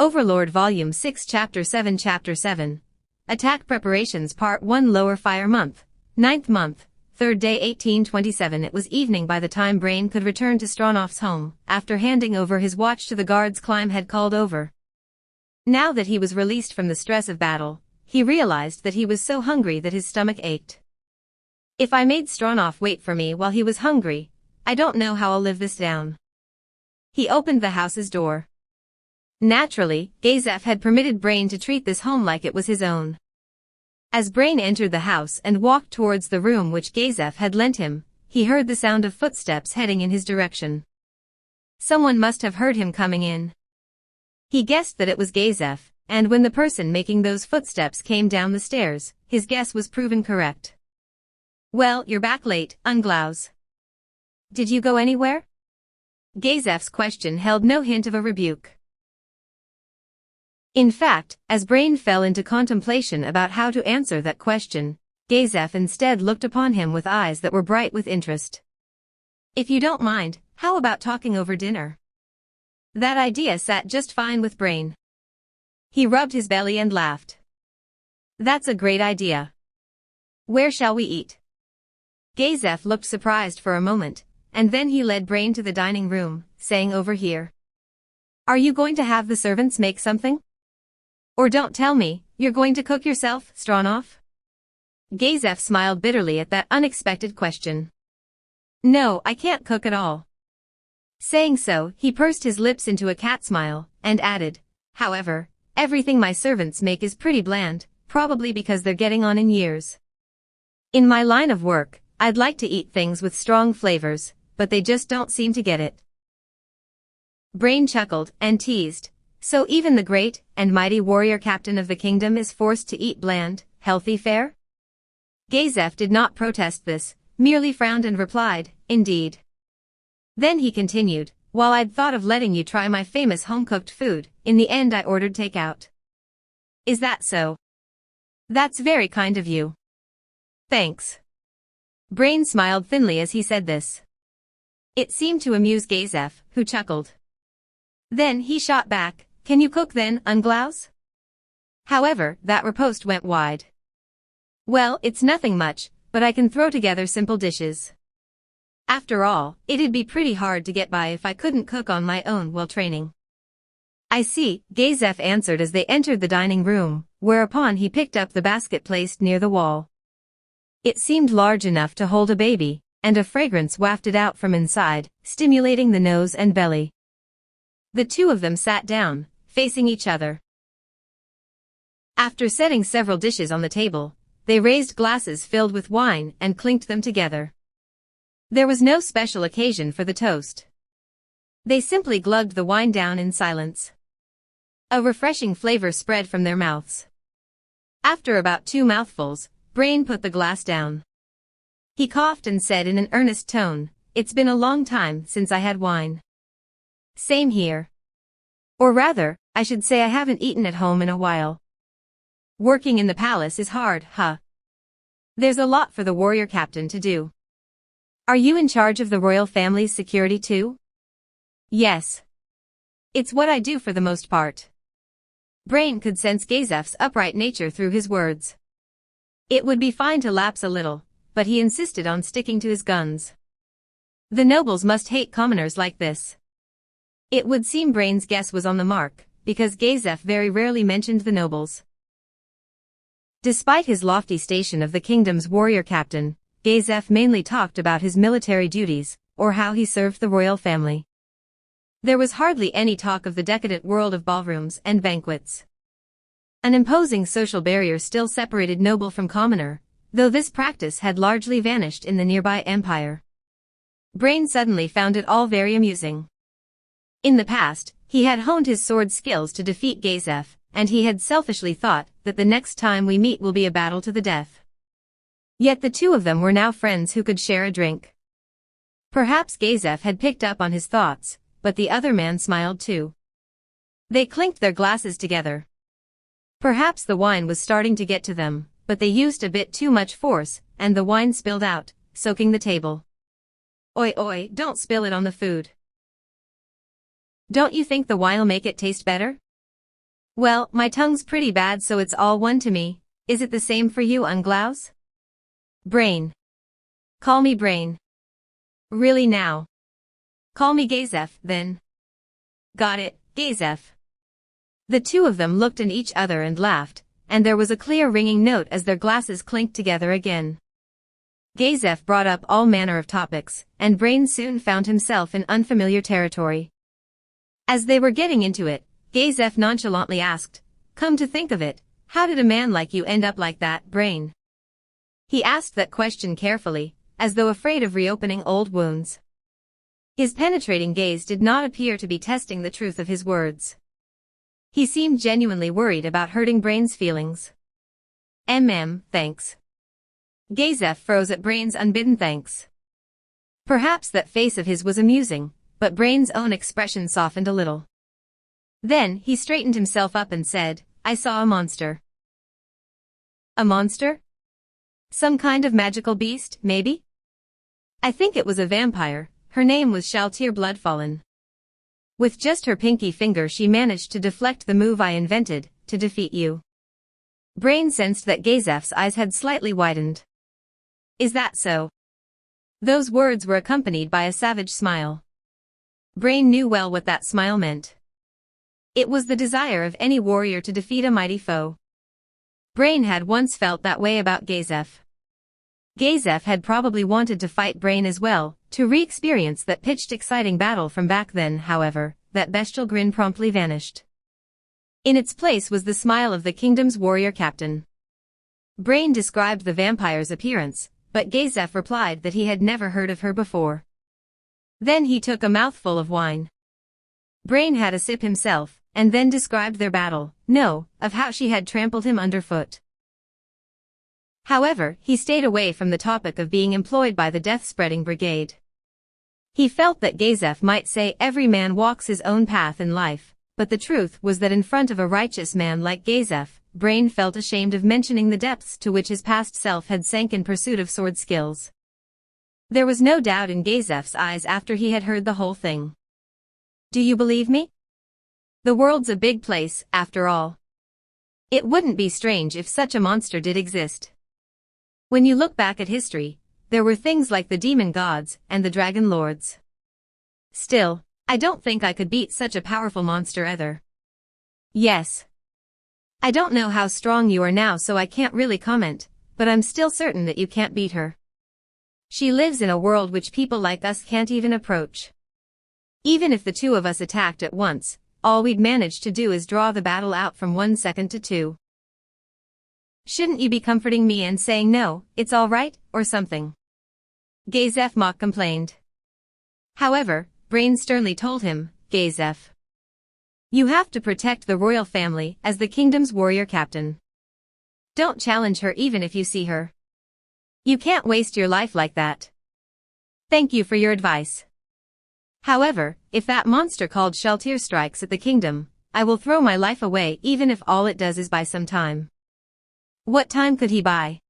Overlord Volume 6 Chapter 7 Attack Preparations Part 1 Lower Fire Month, 9th month, 3rd day 1827. It was evening by the time Brain could return to Stronof's home, after handing over his watch to the guards Climb had called over. Now that he was released from the stress of battle, he realized that he was so hungry that his stomach ached. If I made Stronoff wait for me while he was hungry, I don't know how I'll live this down. He opened the house's door. Naturally, Gazef had permitted Brain to treat this home like it was his own. As Brain entered the house and walked towards the room which Gazef had lent him, he heard the sound of footsteps heading in his direction. Someone must have heard him coming in. He guessed that it was Gazef, and when the person making those footsteps came down the stairs, his guess was proven correct. "Well, you're back late, Unglaus. Did you go anywhere?" Gazef's question held no hint of a rebuke. In fact, as Brain fell into contemplation about how to answer that question, Gazef instead looked upon him with eyes that were bright with interest. "If you don't mind, how about talking over dinner?" That idea sat just fine with Brain. He rubbed his belly and laughed. "That's a great idea. Where shall we eat?" Gazef looked surprised for a moment, and then he led Brain to the dining room, saying, "Over here. Are you going to have the servants make something? Or don't tell me, you're going to cook yourself, Stronoff?" Gazef smiled bitterly at that unexpected question. "No, I can't cook at all." Saying so, he pursed his lips into a cat smile, and added, "However, everything my servants make is pretty bland, probably because they're getting on in years. In my line of work, I'd like to eat things with strong flavors, but they just don't seem to get it." Brain chuckled and teased, "So even the great and mighty warrior captain of the kingdom is forced to eat bland, healthy fare?" Gazef did not protest this, merely frowned and replied, "Indeed." Then he continued, "While I'd thought of letting you try my famous home-cooked food, in the end I ordered takeout." "Is that so?" "That's very kind of you." "Thanks." Brain smiled thinly as he said this. It seemed to amuse Gazef, who chuckled. Then he shot back, "Can you cook then, Unglaus?" However, that riposte went wide. "Well, it's nothing much, but I can throw together simple dishes. After all, it'd be pretty hard to get by if I couldn't cook on my own while training." "I see," Gazef answered as they entered the dining room, whereupon he picked up the basket placed near the wall. It seemed large enough to hold a baby, and a fragrance wafted out from inside, stimulating the nose and belly. The two of them sat down, facing each other. After setting several dishes on the table, they raised glasses filled with wine and clinked them together. There was no special occasion for the toast. They simply glugged the wine down in silence. A refreshing flavor spread from their mouths. After about 2 mouthfuls, Brain put the glass down. He coughed and said in an earnest tone, "It's been a long time since I had wine." "Same here. Or rather, I should say I haven't eaten at home in a while. Working in the palace is hard, huh? There's a lot for the warrior captain to do." "Are you in charge of the royal family's security too?" "Yes. It's what I do for the most part." Brain could sense Gazef's upright nature through his words. It would be fine to lapse a little, but he insisted on sticking to his guns. The nobles must hate commoners like this. It would seem Brain's guess was on the mark, because Gazef very rarely mentioned the nobles. Despite his lofty station of the kingdom's warrior captain, Gazef mainly talked about his military duties, or how he served the royal family. There was hardly any talk of the decadent world of ballrooms and banquets. An imposing social barrier still separated noble from commoner, though this practice had largely vanished in the nearby empire. Brain suddenly found it all very amusing. In the past, he had honed his sword skills to defeat Gazef, and he had selfishly thought that the next time we meet will be a battle to the death. Yet the two of them were now friends who could share a drink. Perhaps Gazef had picked up on his thoughts, but the other man smiled too. They clinked their glasses together. Perhaps the wine was starting to get to them, but they used a bit too much force, and the wine spilled out, soaking the table. "Oi oi, don't spill it on the food. Don't you think the wine'll make it taste better?" Well, my tongue's pretty bad so it's all one to me. Is it the same for you, Unglaus? Brain. Call me Brain. Really now? Call me Gazef, then. Got it, Gazef. The two of them looked at each other and laughed, and there was a clear ringing note as their glasses clinked together again. Gazef brought up all manner of topics, and Brain soon found himself in unfamiliar territory. As they were getting into it, Gazef nonchalantly asked, "Come to think of it, how did a man like you end up like that, Brain?" He asked that question carefully, as though afraid of reopening old wounds. His penetrating gaze did not appear to be testing the truth of his words. He seemed genuinely worried about hurting Brain's feelings. Thanks. Gazef froze at Brain's unbidden thanks. Perhaps that face of his was amusing, but Brain's own expression softened a little. Then he straightened himself up and said, "I saw a monster." A monster? Some kind of magical beast, maybe? I think it was a vampire. Her name was Shaltir Bloodfallen. With just her pinky finger she managed to deflect the move I invented, to defeat you. Brain sensed that Gazef's eyes had slightly widened. Is that so? Those words were accompanied by a savage smile. Brain knew well what that smile meant. It was the desire of any warrior to defeat a mighty foe. Brain had once felt that way about Gazef. Gazef had probably wanted to fight Brain as well, to re-experience that pitched exciting battle from back then. However, that bestial grin promptly vanished. In its place was the smile of the kingdom's warrior captain. Brain described the vampire's appearance, but Gazef replied that he had never heard of her before. Then he took a mouthful of wine. Brain had a sip himself, and then described their battle, of how she had trampled him underfoot. However, he stayed away from the topic of being employed by the death-spreading brigade. He felt that Gazef might say every man walks his own path in life, but the truth was that in front of a righteous man like Gazef, Brain felt ashamed of mentioning the depths to which his past self had sank in pursuit of sword skills. There was no doubt in Gazef's eyes after he had heard the whole thing. Do you believe me? The world's a big place, after all. It wouldn't be strange if such a monster did exist. When you look back at history, there were things like the demon gods and the dragon lords. Still, I don't think I could beat such a powerful monster either. Yes. I don't know how strong you are now so I can't really comment, but I'm still certain that you can't beat her. She lives in a world which people like us can't even approach. Even if the two of us attacked at once, all we'd manage to do is draw the battle out from 1 second to 2. Shouldn't you be comforting me and saying no, it's all right, or something? Gazef mock complained. However, Brain sternly told him, Gazef, you have to protect the royal family as the kingdom's warrior captain. Don't challenge her even if you see her. You can't waste your life like that. Thank you for your advice. However, if that monster called Shaltir strikes at the kingdom, I will throw my life away even if all it does is buy some time. What time could he buy?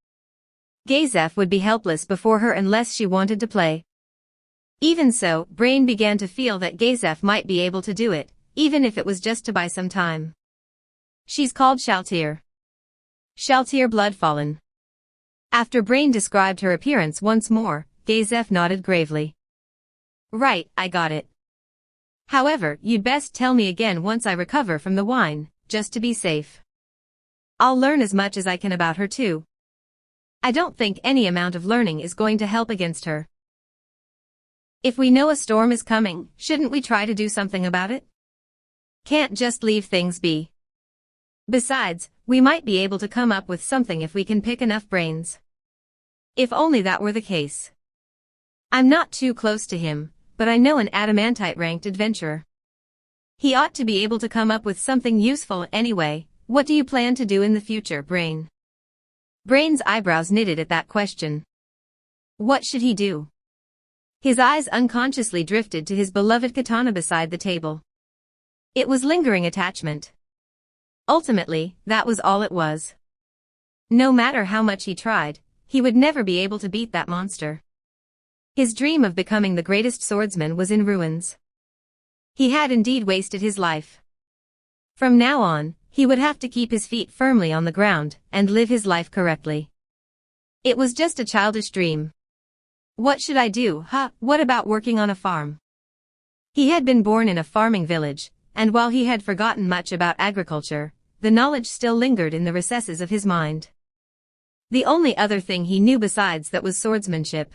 Gazef would be helpless before her unless she wanted to play. Even so, Brain began to feel that Gazef might be able to do it, even if it was just to buy some time. She's called Shaltir. Shaltir Bloodfallen. After Brain described her appearance once more, Gazef nodded gravely. Right, I got it. However, you'd best tell me again once I recover from the wine, just to be safe. I'll learn as much as I can about her too. I don't think any amount of learning is going to help against her. If we know a storm is coming, shouldn't we try to do something about it? Can't just leave things be. Besides, we might be able to come up with something if we can pick enough brains. If only that were the case. I'm not too close to him, but I know an adamantite-ranked adventurer. He ought to be able to come up with something useful anyway. What do you plan to do in the future, Brain? Brain's eyebrows knitted at that question. What should he do? His eyes unconsciously drifted to his beloved katana beside the table. It was lingering attachment. Ultimately, that was all it was. No matter how much he tried, he would never be able to beat that monster. His dream of becoming the greatest swordsman was in ruins. He had indeed wasted his life. From now on, he would have to keep his feet firmly on the ground and live his life correctly. It was just a childish dream. What should I do, huh? What about working on a farm? He had been born in a farming village, and while he had forgotten much about agriculture, the knowledge still lingered in the recesses of his mind. The only other thing he knew besides that was swordsmanship.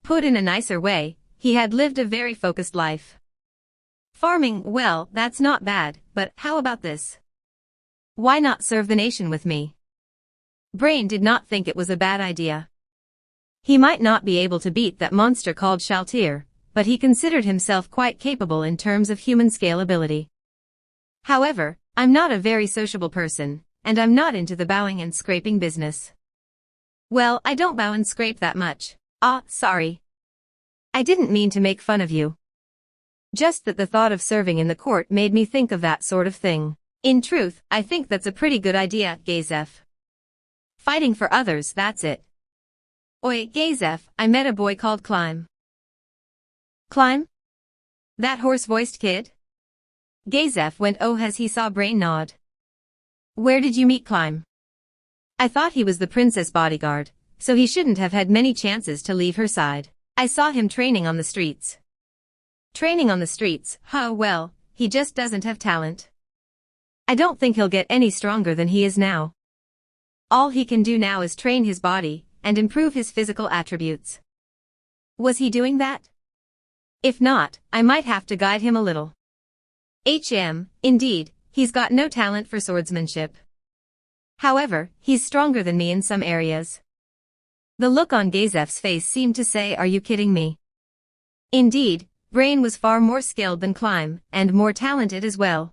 Put in a nicer way, he had lived a very focused life. Farming, well, that's not bad, but how about this? Why not serve the nation with me? Brain did not think it was a bad idea. He might not be able to beat that monster called Shaltir, but he considered himself quite capable in terms of human scale ability. However, I'm not a very sociable person, and I'm not into the bowing and scraping business. Well, I don't bow and scrape that much. Sorry. I didn't mean to make fun of you. Just that the thought of serving in the court made me think of that sort of thing. In truth, I think that's a pretty good idea, Gazef. Fighting for others, that's it. Oi, Gazef, I met a boy called Climb. Climb? That hoarse-voiced kid? Gazef went as he saw Brain nod. Where did you meet Climb? I thought he was the princess bodyguard, so he shouldn't have had many chances to leave her side. I saw him training on the streets. Training on the streets, well, he just doesn't have talent. I don't think he'll get any stronger than he is now. All he can do now is train his body and improve his physical attributes. Was he doing that? If not, I might have to guide him a little. Indeed, he's got no talent for swordsmanship. However, he's stronger than me in some areas. The look on Gazef's face seemed to say, are you kidding me? Indeed, Brain was far more skilled than Climb, and more talented as well.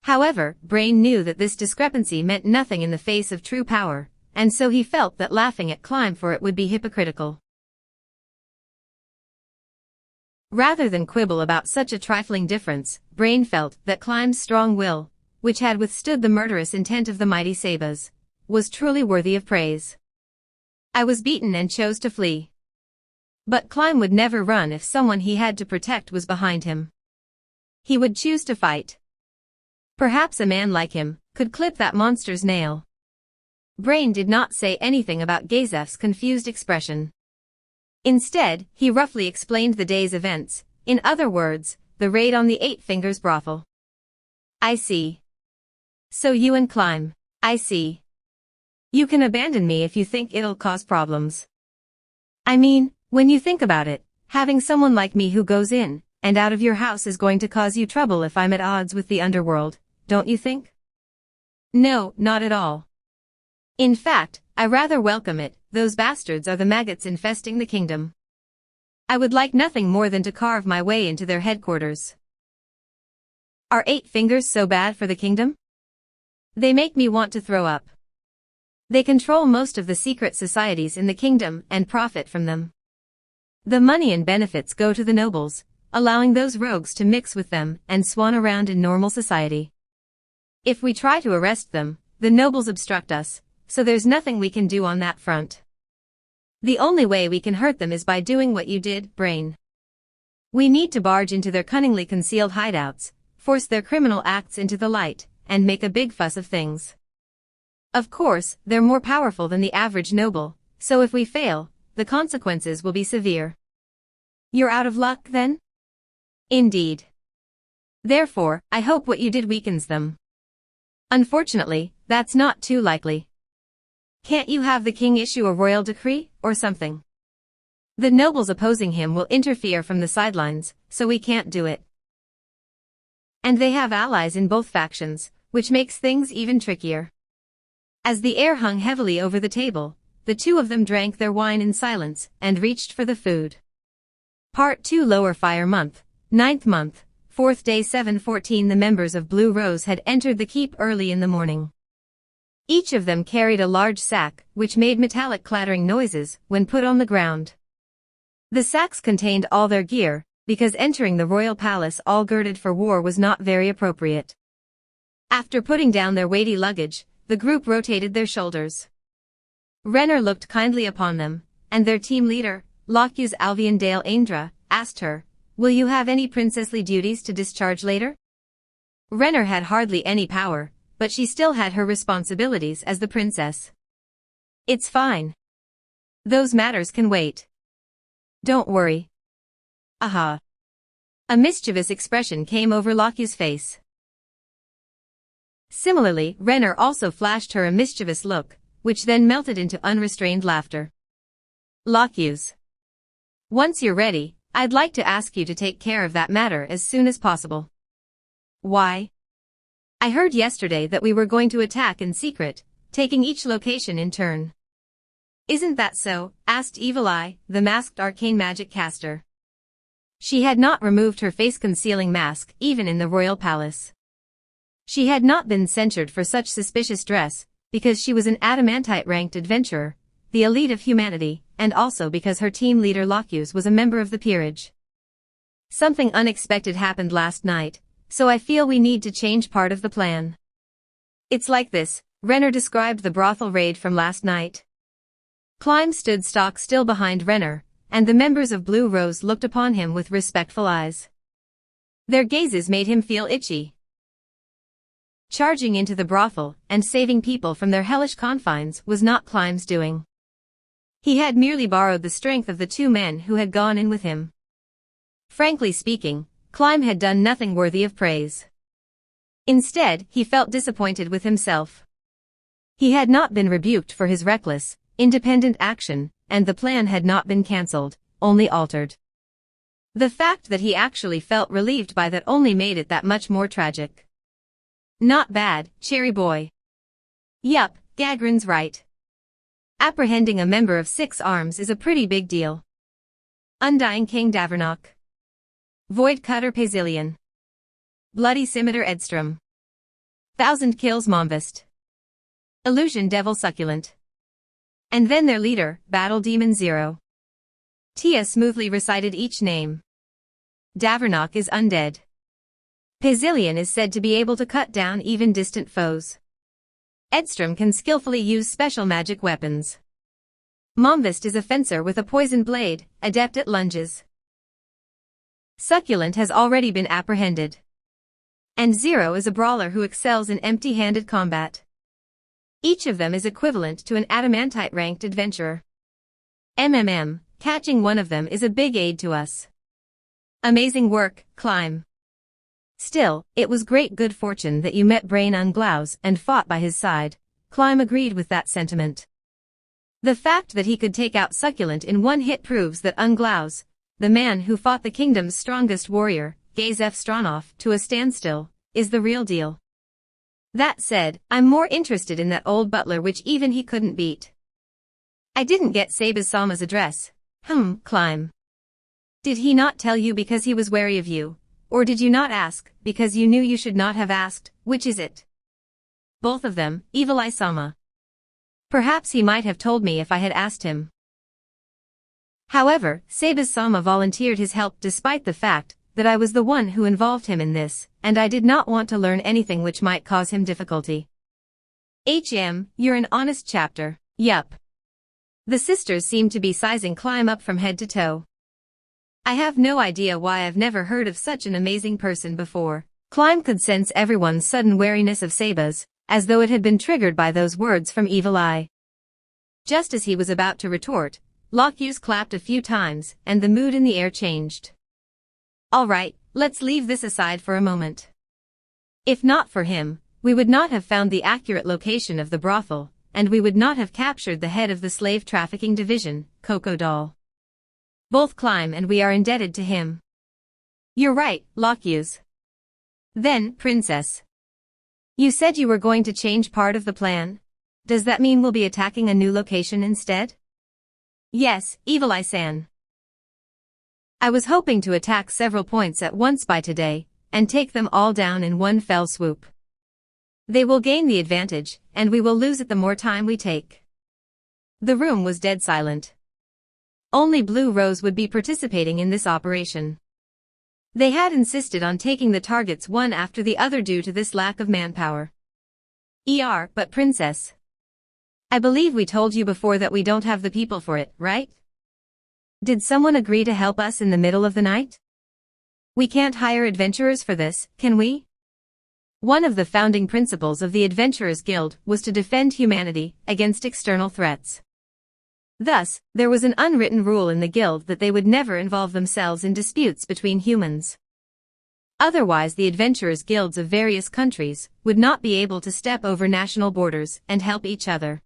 However, Brain knew that this discrepancy meant nothing in the face of true power, and so he felt that laughing at Climb for it would be hypocritical. Rather than quibble about such a trifling difference, Brain felt that Climb's strong will, which had withstood the murderous intent of the mighty Sabas, was truly worthy of praise. I was beaten and chose to flee. But Climb would never run if someone he had to protect was behind him. He would choose to fight. Perhaps a man like him could clip that monster's nail. Brain did not say anything about Gazef's confused expression. Instead, he roughly explained the day's events, in other words, the raid on the Eight Fingers brothel. I see. So you and Climb. I see. You can abandon me if you think it'll cause problems. I mean, when you think about it, having someone like me who goes in and out of your house is going to cause you trouble if I'm at odds with the underworld, don't you think? No, not at all. In fact, I rather welcome it. Those bastards are the maggots infesting the kingdom. I would like nothing more than to carve my way into their headquarters. Are Eight Fingers so bad for the kingdom? They make me want to throw up. They control most of the secret societies in the kingdom and profit from them. The money and benefits go to the nobles, allowing those rogues to mix with them and swan around in normal society. If we try to arrest them, the nobles obstruct us, so there's nothing we can do on that front. The only way we can hurt them is by doing what you did, Brain. We need to barge into their cunningly concealed hideouts, force their criminal acts into the light, and make a big fuss of things. Of course, they're more powerful than the average noble, so if we fail, the consequences will be severe. You're out of luck, then? Indeed. Therefore, I hope what you did weakens them. Unfortunately, that's not too likely. Can't you have the king issue a royal decree, or something? The nobles opposing him will interfere from the sidelines, so we can't do it. And they have allies in both factions, which makes things even trickier. As the air hung heavily over the table, the two of them drank their wine in silence and reached for the food. Part 2 Lower Fire Month, 9th month, 4th day 7:14. The members of Blue Rose had entered the keep early in the morning. Each of them carried a large sack, which made metallic clattering noises when put on the ground. The sacks contained all their gear, because entering the royal palace all girded for war was not very appropriate. After putting down their weighty luggage, the group rotated their shoulders. Renner looked kindly upon them, and their team leader, Locu's Alvian Dale Aindra, asked her, "Will you have any princessly duties to discharge later?" Renner had hardly any power, but she still had her responsibilities as the princess. It's fine. Those matters can wait. Don't worry. Aha. A mischievous expression came over Loki's face. Similarly, Renner also flashed her a mischievous look, which then melted into unrestrained laughter. Loki's. Once you're ready, I'd like to ask you to take care of that matter as soon as possible. Why? I heard yesterday that we were going to attack in secret, taking each location in turn. Isn't that so? Asked Evil Eye, the masked arcane magic caster. She had not removed her face-concealing mask even in the royal palace. She had not been censured for such suspicious dress, because she was an adamantite-ranked adventurer, the elite of humanity, and also because her team leader Lokius was a member of the peerage. Something unexpected happened last night, so I feel we need to change part of the plan. It's like this, Renner described the brothel raid from last night. Climb stood stock still behind Renner, and the members of Blue Rose looked upon him with respectful eyes. Their gazes made him feel itchy. Charging into the brothel and saving people from their hellish confines was not Climb's doing. He had merely borrowed the strength of the two men who had gone in with him. Frankly speaking, Climb had done nothing worthy of praise. Instead, he felt disappointed with himself. He had not been rebuked for his reckless, independent action, and the plan had not been cancelled, only altered. The fact that he actually felt relieved by that only made it that much more tragic. Not bad, cherry boy. Yup, Gagrin's right. Apprehending a member of Six Arms is a pretty big deal. Undying King Davernok. Void Cutter Pazillion. Bloody Scimitar Edstrom. Thousand Kills Momvist. Illusion Devil Succulent. And then their leader, Battle Demon Zero. Tia smoothly recited each name. Davernok is undead. Pazillion is said to be able to cut down even distant foes. Edstrom can skillfully use special magic weapons. Momvist is a fencer with a poison blade, adept at lunges. Succulent has already been apprehended. And Zero is a brawler who excels in empty-handed combat. Each of them is equivalent to an adamantite-ranked adventurer. Catching one of them is a big aid to us. Amazing work, Climb. Still, it was great good fortune that you met Brain Unglaus and fought by his side. Climb agreed with that sentiment. The fact that he could take out Succulent in one hit proves that Unglaus, the man who fought the kingdom's strongest warrior, Gazef Stronov, to a standstill, is the real deal. That said, I'm more interested in that old butler which even he couldn't beat. I didn't get Sabaz-sama's address. Climb. Did he not tell you because he was wary of you? Or did you not ask, because you knew you should not have asked? Which is it? Both of them, Evil Eye-sama. Perhaps he might have told me if I had asked him. However, Sabaz-sama volunteered his help despite the fact that I was the one who involved him in this, and I did not want to learn anything which might cause him difficulty. You're an honest chapter. Yup. The sisters seemed to be sizing Climb up from head to toe. I have no idea why I've never heard of such an amazing person before. Climb could sense everyone's sudden wariness of Sabaz, as though it had been triggered by those words from Evil Eye. Just as he was about to retort, Lokius clapped a few times, and the mood in the air changed. All right, let's leave this aside for a moment. If not for him, we would not have found the accurate location of the brothel, and we would not have captured the head of the slave trafficking division, Coco Doll. Both Climb and we are indebted to him. You're right, Lokius. Then, Princess. You said you were going to change part of the plan? Does that mean we'll be attacking a new location instead? Yes, Evil Eye-san. I was hoping to attack several points at once by today, and take them all down in one fell swoop. They will gain the advantage, and we will lose it the more time we take. The room was dead silent. Only Blue Rose would be participating in this operation. They had insisted on taking the targets one after the other due to this lack of manpower. But Princess. I believe we told you before that we don't have the people for it, right? Did someone agree to help us in the middle of the night? We can't hire adventurers for this, can we? One of the founding principles of the Adventurers Guild was to defend humanity against external threats. Thus, there was an unwritten rule in the guild that they would never involve themselves in disputes between humans. Otherwise, the adventurers' guilds of various countries would not be able to step over national borders and help each other.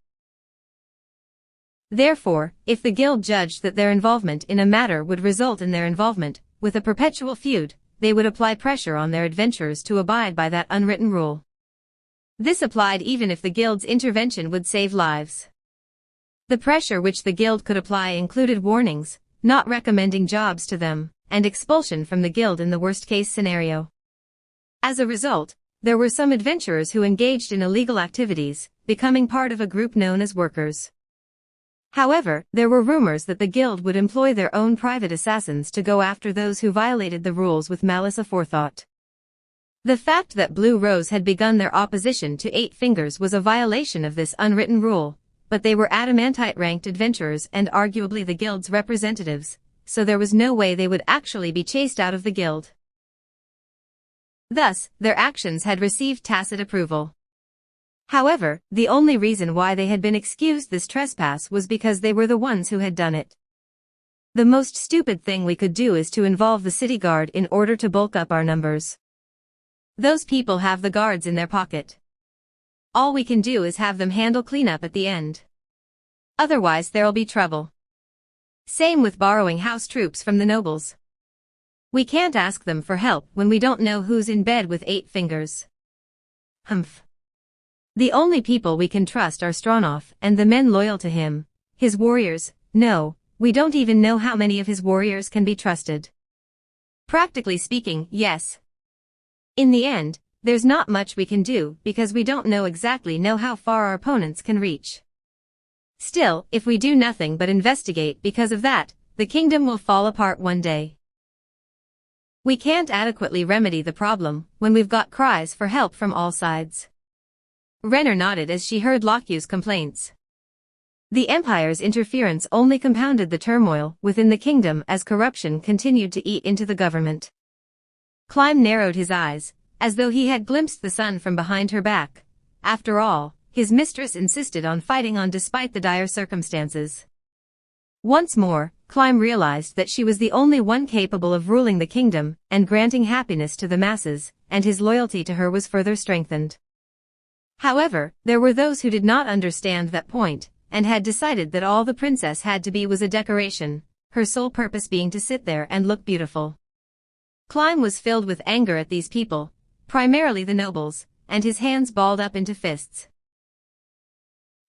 Therefore, if the guild judged that their involvement in a matter would result in their involvement with a perpetual feud, they would apply pressure on their adventurers to abide by that unwritten rule. This applied even if the guild's intervention would save lives. The pressure which the guild could apply included warnings, not recommending jobs to them, and expulsion from the guild in the worst-case scenario. As a result, there were some adventurers who engaged in illegal activities, becoming part of a group known as workers. However, there were rumors that the guild would employ their own private assassins to go after those who violated the rules with malice aforethought. The fact that Blue Rose had begun their opposition to Eight Fingers was a violation of this unwritten rule, but they were adamantite-ranked adventurers and arguably the guild's representatives, so there was no way they would actually be chased out of the guild. Thus, their actions had received tacit approval. However, the only reason why they had been excused this trespass was because they were the ones who had done it. The most stupid thing we could do is to involve the city guard in order to bulk up our numbers. Those people have the guards in their pocket. All we can do is have them handle cleanup at the end. Otherwise there'll be trouble. Same with borrowing house troops from the nobles. We can't ask them for help when we don't know who's in bed with Eight Fingers. Humph. The only people we can trust are Stronov and the men loyal to him. His warriors, no, we don't even know how many of his warriors can be trusted. Practically speaking, yes. In the end, there's not much we can do because we don't exactly know how far our opponents can reach. Still, if we do nothing but investigate because of that, the kingdom will fall apart one day. We can't adequately remedy the problem when we've got cries for help from all sides. Renner nodded as she heard Lokyu's complaints. The Empire's interference only compounded the turmoil within the kingdom as corruption continued to eat into the government. Climb narrowed his eyes, as though he had glimpsed the sun from behind her back. After all, his mistress insisted on fighting on despite the dire circumstances. Once more, Climb realized that she was the only one capable of ruling the kingdom and granting happiness to the masses, and his loyalty to her was further strengthened. However, there were those who did not understand that point, and had decided that all the princess had to be was a decoration, her sole purpose being to sit there and look beautiful. Climb was filled with anger at these people, primarily the nobles, and his hands balled up into fists.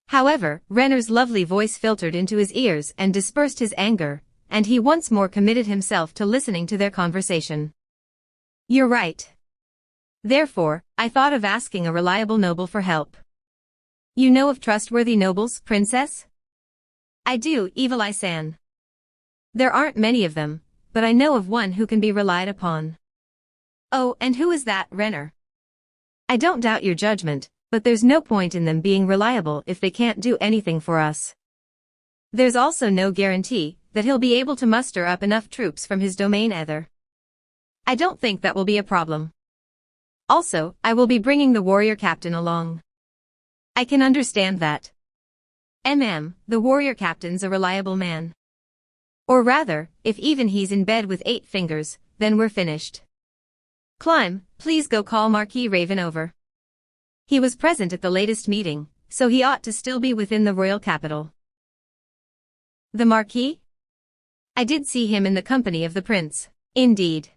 However, Renner's lovely voice filtered into his ears and dispersed his anger, and he once more committed himself to listening to their conversation. You're right. Therefore, I thought of asking a reliable noble for help. You know of trustworthy nobles, princess? I do, Evil Eye-san. There aren't many of them, but I know of one who can be relied upon. Oh, and who is that, Renner? I don't doubt your judgment, but there's no point in them being reliable if they can't do anything for us. There's also no guarantee that he'll be able to muster up enough troops from his domain either. I don't think that will be a problem. Also, I will be bringing the warrior captain along. I can understand that. The warrior captain's a reliable man. Or rather, if even he's in bed with Eight Fingers, then we're finished. Climb, please go call Marquis Raven over. He was present at the latest meeting, so he ought to still be within the royal capital. The Marquis? I did see him in the company of the prince. Indeed.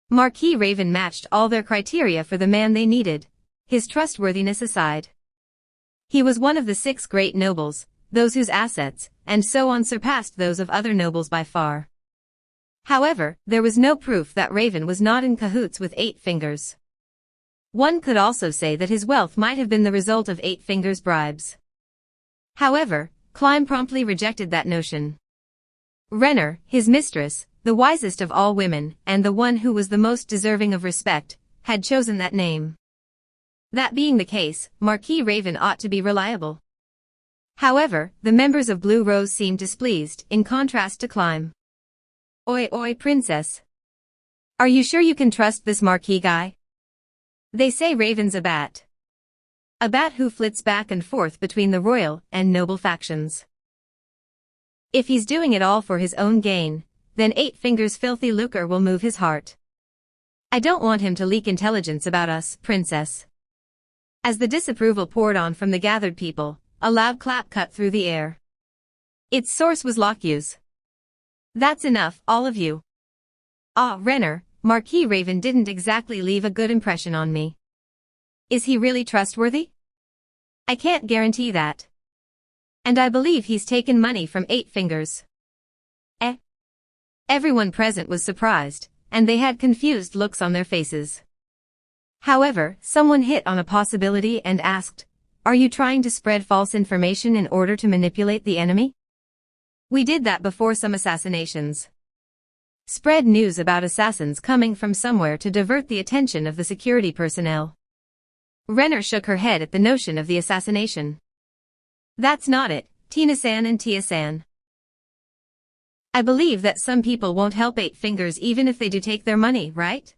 Marquis Raven matched all their criteria for the man they needed, his trustworthiness aside. He was one of the 6 great nobles, those whose assets, and so on surpassed those of other nobles by far. However, there was no proof that Raven was not in cahoots with Eight Fingers. One could also say that his wealth might have been the result of Eight Fingers' bribes. However, Climb promptly rejected that notion. Renner, his mistress, the wisest of all women, and the one who was the most deserving of respect, had chosen that name. That being the case, Marquis Raven ought to be reliable. However, the members of Blue Rose seemed displeased, in contrast to Climb. Oi, princess. Are you sure you can trust this Marquis guy? They say Raven's a bat. A bat who flits back and forth between the royal and noble factions. If he's doing it all for his own gain, then Eight Fingers' filthy lucre will move his heart. I don't want him to leak intelligence about us, Princess. As the disapproval poured on from the gathered people, a loud clap cut through the air. Its source was Lockew's. That's enough, all of you. Ah, Renner, Marquis Raven didn't exactly leave a good impression on me. Is he really trustworthy? I can't guarantee that. And I believe he's taken money from Eight Fingers. Everyone present was surprised, and they had confused looks on their faces. However, someone hit on a possibility and asked, "Are you trying to spread false information in order to manipulate the enemy?" We did that before some assassinations. Spread news about assassins coming from somewhere to divert the attention of the security personnel. Renner shook her head at the notion of the assassination. That's not it, Tina-san and Tia-san. I believe that some people won't help Eight Fingers even if they do take their money, right?